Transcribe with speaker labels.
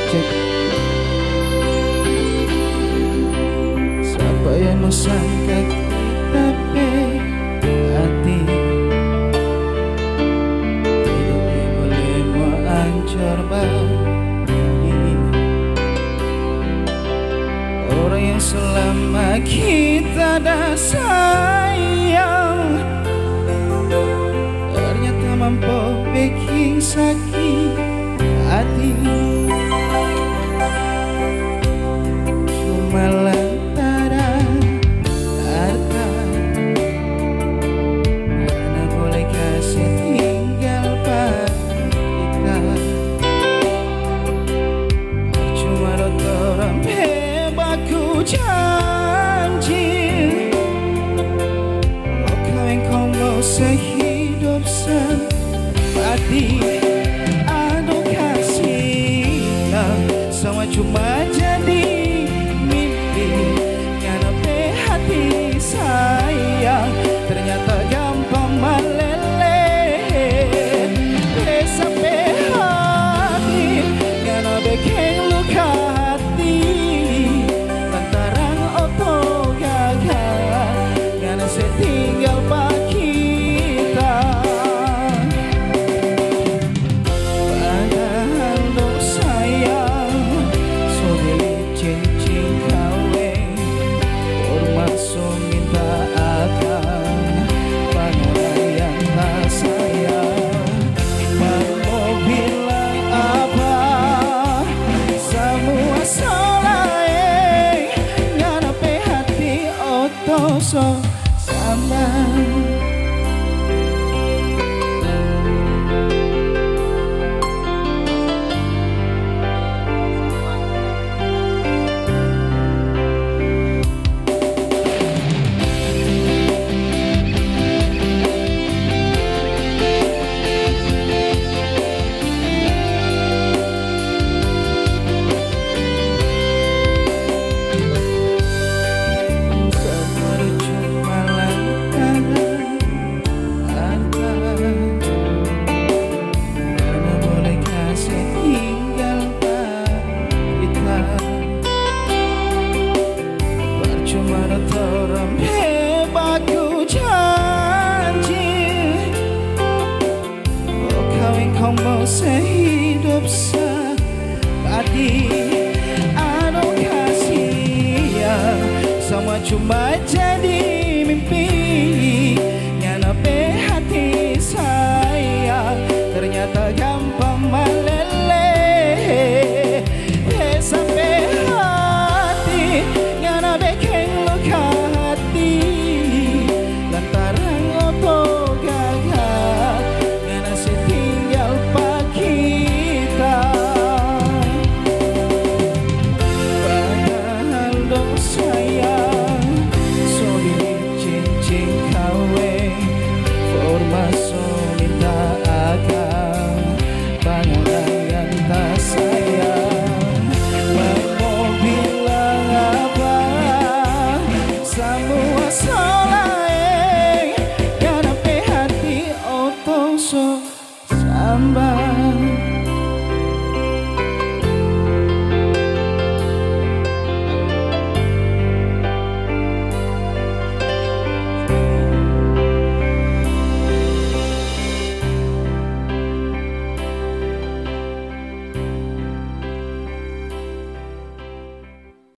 Speaker 1: cek. Siapa yang sangka kita hati hidup ini boleh mau hancur bagi orang yang selama kita dah sayang ternyata mampu bikin sakit hati. Cuma lantaran harta, mana boleh kasih tinggal kita. Cuma orang hebatku janji kau yang kau mau sehidup sepati. Aduh kasihlah semua cuma jadi mimpi ngarepe hati sayang ternyata gampang meleleh sampai hati ngana bikin luka hati lantaran oto gagal ngana setinggal pak kita. Padahal do sayang so cincin kawin hormat so minta akan pangalayan tak sayang. Mau bilang apa semua salah ngana pe hati oto so sambang. Orang hebatku janji kau yang kau mau sehidup sepati. Aduh kasih ya semua cuma jadi mimpi ngarepe hati sayang ternyata gampang meleleh sampai hati ngana bikin luka hati lantaran oto gagal ngana setinggal pak kita. Padahal do sayang so cincin kawin forma so minta akan pangalayan tak sayang. Mau bilang apa semua salah ngarepe hati oto so sambang.